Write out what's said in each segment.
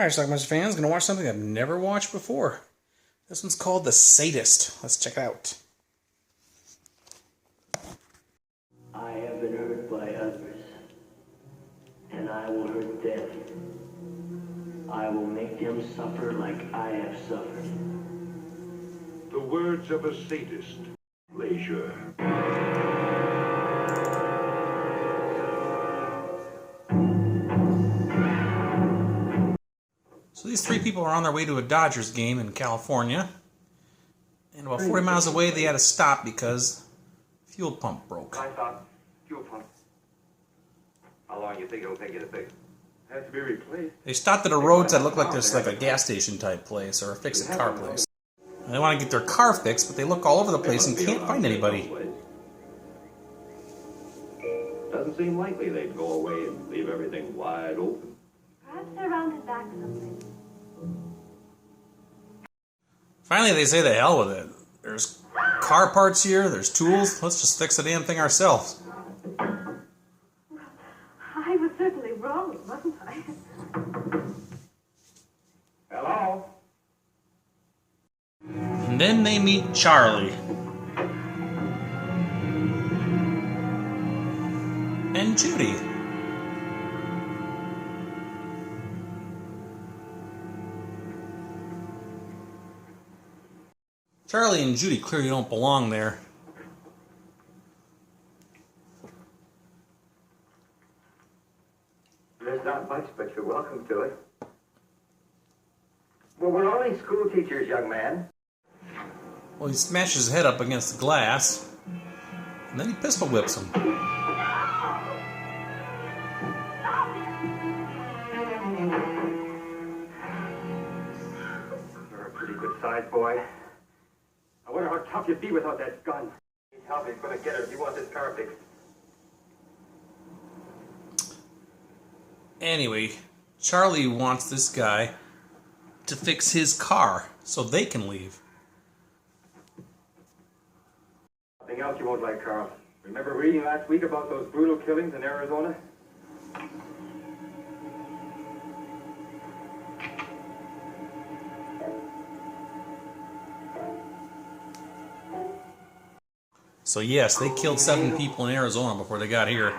Alright, Schlockmeisters fans, gonna watch something I've never watched before. This one's called The Sadist. Let's check it out. I have been hurt by others, and I will hurt them. I will make them suffer like I have suffered. The words of a sadist. Leisure. So these three people are on their way to a Dodgers game in California. And about 40 miles away, they had to stop because fuel pump broke. I thought fuel pump. How long do you think it'll take you to fix? It has to be replaced. They stopped at a roadside that looked like this, like a gas station type place or a fix-a-car place. And they want to get their car fixed, but they look all over the place and can't find anybody. Doesn't seem likely they'd go away and leave everything wide open. Perhaps they're rounded back someplace. Finally, they say the hell with it. There's car parts here, there's tools. Let's just fix the damn thing ourselves. I was certainly wrong, wasn't I? Hello? And then they meet Charlie. And Judy. Charlie and Judy clearly don't belong there. There's not much, but you're welcome to it. Well, we're only school teachers, young man. Well, he smashes his head up against the glass, and then he pistol whips him. You're a pretty good sized boy. I wonder how tough you'd be without that gun. He's helping. He's going to get her if you want this car fixed. Anyway, Charlie wants this guy to fix his car so they can leave. Nothing else you won't like, Carl. Remember reading last week about those brutal killings in Arizona? So yes, they killed 7 people in Arizona before they got here.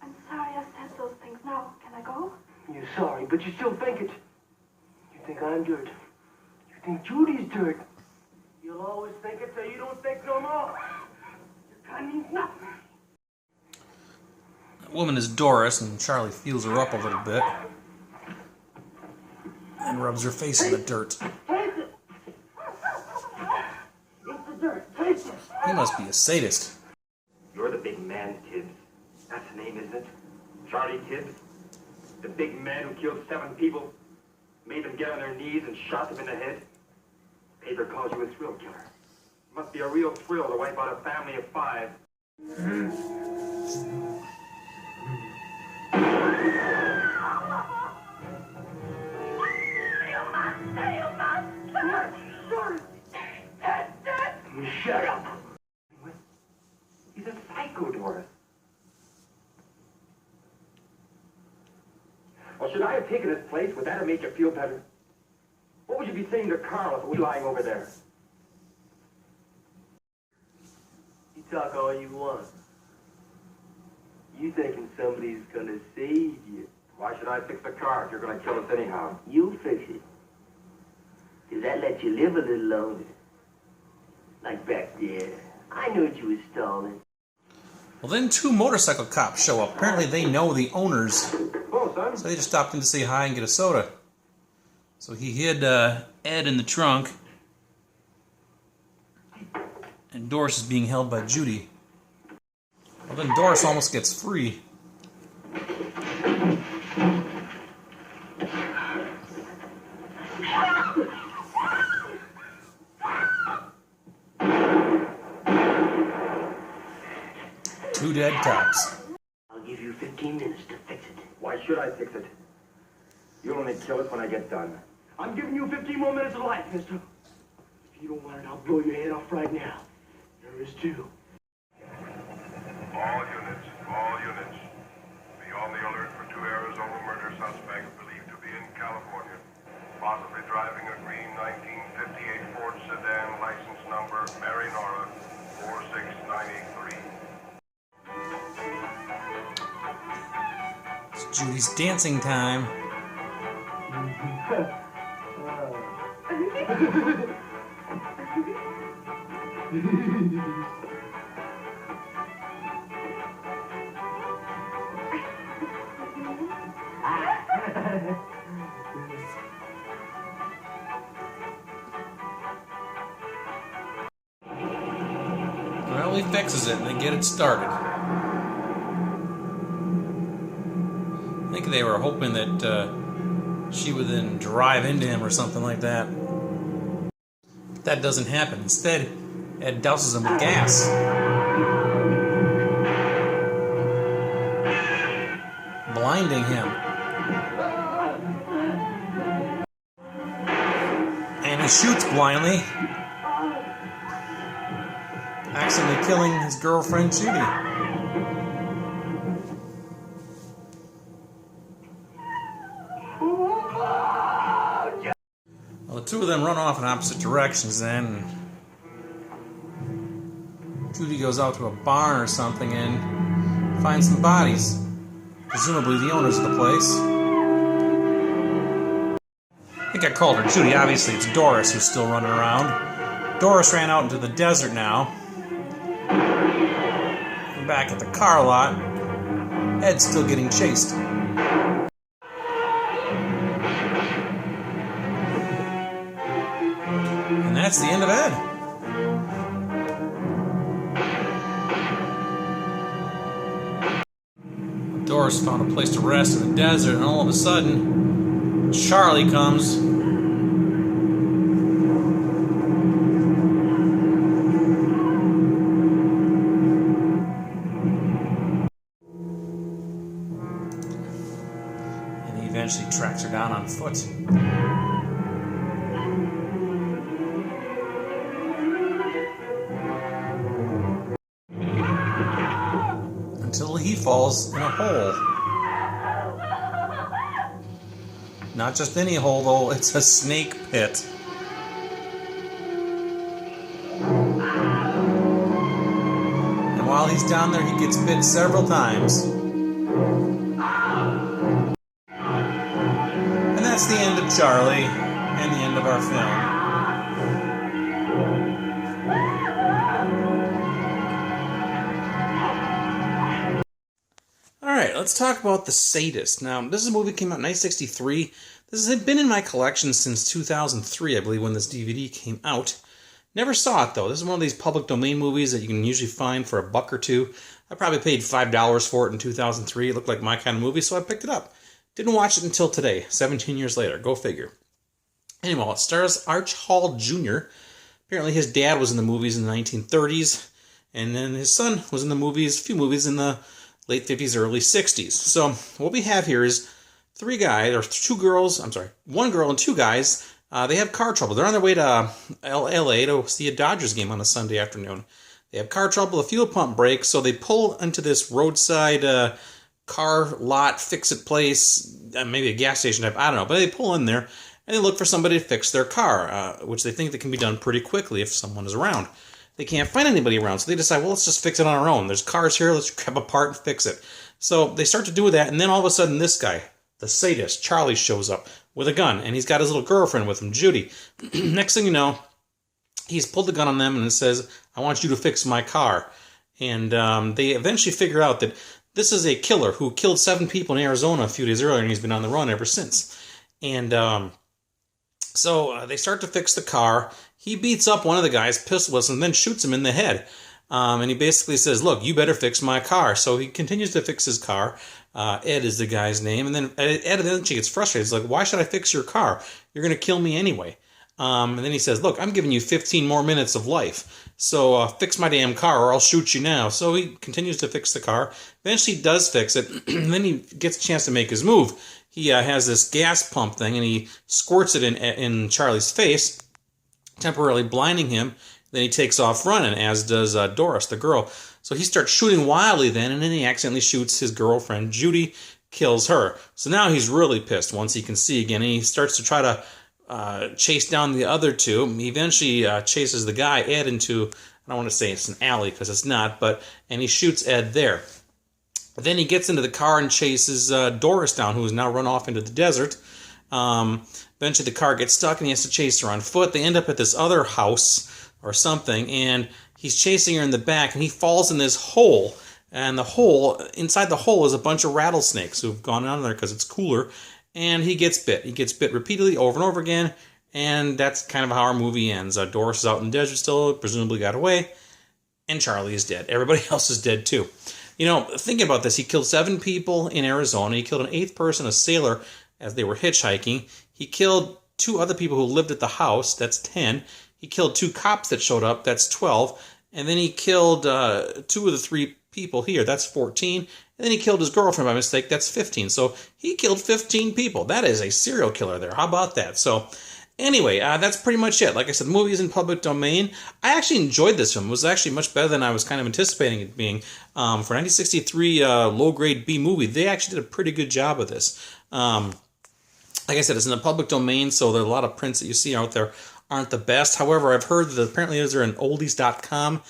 I'm sorry I said those things. Now, can I go? You're sorry, but you still think it. You think I'm dirt. You think Judy's dirt. You'll always think it so you don't think no more. Your gun means nothing. That woman is Doris, and Charlie feels her up a little bit and rubs her face in the dirt. Taste it! It's the dirt. Taste it! He must be a sadist. You're the big man, Tibbs. That's the name, isn't it? Charlie Tibbs? The big man who killed 7 people, made them get on their knees and shot them in the head? Paper calls you a thrill killer. Must be a real thrill to wipe out a family of 5. Shut up! He's a psycho, Doris. Well, should I have taken his place? Would that have made you feel better? What would you be saying to Carl if we were lying over there? You talk all you want. You thinking somebody's gonna save you. Why should I fix the car if you're going to kill us anyhow? You fix it. Does that let you live a little longer? Like back there. I knew you was stalling. Well, then 2 motorcycle cops show up. Apparently they know the owners, Oh, son. so they just stopped in to say hi and get a soda. So he hid Ed in the trunk, and Doris is being held by Judy. Well, then Doris almost gets free. Two dead cops. I'll give you 15 minutes to fix it. Why should I fix it? You'll only kill us when I get done. I'm giving you 15 more minutes of life, mister. If you don't want it, I'll blow your head off right now. There is 2. All units. Be on the alert for 2 Arizona murder suspects believed to be in possibly driving a green 1958 Ford sedan, license number Mary Nora 46983. It's Judy's dancing time. Well, he fixes it and they get it started. I think they were hoping that she would then drive into him or something like that. But that doesn't happen. Instead, Ed douses him with gas. Blinding him. And he shoots blindly, accidentally killing his girlfriend Judy. Well, the two of them run off in opposite directions then. Judy goes out to a barn or something and finds some bodies. Presumably the owners of the place. I think I called her Judy. Obviously it's Doris who's still running around. Doris ran out into the desert now. I'm back at the car lot. Ed's still getting chased. And that's the end of Ed. Doris found a place to rest in the desert, and all of a sudden, Charlie comes. And he eventually tracks her down on foot. Until he falls in a hole. Not just any hole, though, it's a snake pit. And while he's down there, he gets bit several times. And that's the end of Charlie, and the end of our film. Alright, let's talk about The Sadist. Now, this is a movie that came out in 1963. This has been in my collection since 2003, I believe, when this DVD came out. Never saw it, though. This is one of these public domain movies that you can usually find for $1 or $2. I probably paid $5 for it in 2003. It looked like my kind of movie, so I picked it up. Didn't watch it until today, 17 years later. Go figure. Anyway, it stars Arch Hall Jr. Apparently his dad was in the movies in the 1930s, and then his son was in the movies, a few movies in the late 50s, early 60s. So what we have here is one girl and two guys. They have car trouble. They're on their way to LA to see a Dodgers game on a Sunday afternoon. They have car trouble, a fuel pump breaks, so they pull into this roadside car lot, fix-it place, maybe a gas station type, I don't know, but they pull in there and they look for somebody to fix their car, which they think that can be done pretty quickly if someone is around. They can't find anybody around, so they decide, well, let's just fix it on our own. There's cars here, let's grab a part and fix it. So they start to do that, and then all of a sudden this guy, the sadist, Charlie, shows up with a gun, and he's got his little girlfriend with him, Judy. Next thing you know, he's pulled the gun on them and says, I want you to fix my car. And they eventually figure out that this is a killer who killed 7 people in Arizona a few days earlier, and he's been on the run ever since. And so they start to fix the car. He beats up one of the guys, pistol and then shoots him in the head. And he basically says, look, you better fix my car. So he continues to fix his car. Ed is the guy's name. And then Ed eventually gets frustrated. He's like, why should I fix your car? You're going to kill me anyway. And then he says, look, I'm giving you 15 more minutes of life. So fix my damn car or I'll shoot you now. So he continues to fix the car. Eventually he does fix it. And then he gets a chance to make his move. He has this gas pump thing and he squirts it in Charlie's face, temporarily blinding him. Then he takes off running, as does Doris, the girl. So he starts shooting wildly then, and then he accidentally shoots his girlfriend, Judy, kills her. So now he's really pissed once he can see again, and he starts to try to chase down the other two. He eventually chases the guy, Ed, into, I don't want to say it's an alley because it's not, and he shoots Ed there. But then he gets into the car and chases Doris down, who has now run off into the desert. Eventually the car gets stuck and he has to chase her on foot. They end up at this other house or something, and he's chasing her in the back, and he falls in this hole. And inside the hole is a bunch of rattlesnakes who've gone down there because it's cooler. And he gets bit. He gets bit repeatedly over and over again. And that's kind of how our movie ends. Doris is out in the desert still, presumably got away. And Charlie is dead. Everybody else is dead too. You know, thinking about this, he killed 7 people in Arizona. He killed an 8th person, a sailor, as they were hitchhiking. He killed 2 other people who lived at the house. That's 10. He killed 2 cops that showed up. That's 12. And then he killed 2 of the 3 people here. That's 14. And then he killed his girlfriend by mistake. That's 15. So he killed 15 people. That is a serial killer there. How about that? So anyway, that's pretty much it. Like I said, the movie is in public domain. I actually enjoyed this film. It was actually much better than I was kind of anticipating it being. For 1963 low-grade B movie, they actually did a pretty good job of this. Like I said, it's in the public domain, so there are a lot of prints that you see out there aren't the best. However, I've heard that apparently there's an oldies.com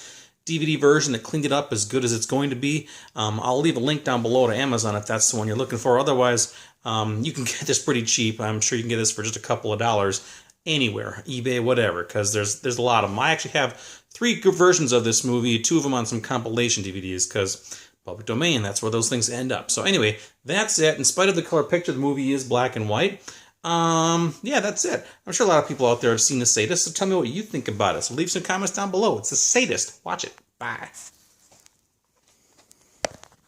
DVD version that cleaned it up as good as it's going to be. I'll leave a link down below to Amazon if that's the one you're looking for. Otherwise, you can get this pretty cheap. I'm sure you can get this for just a couple of dollars anywhere, eBay, whatever, because there's a lot of them. I actually have 3 good versions of this movie, 2 of them on some compilation DVDs, because public domain, that's where those things end up. So anyway, that's it. In spite of the color picture, the movie is black and white. Yeah, that's it. I'm sure a lot of people out there have seen The Sadist, so tell me what you think about it. So leave some comments down below. It's The Sadist. Watch it. Bye.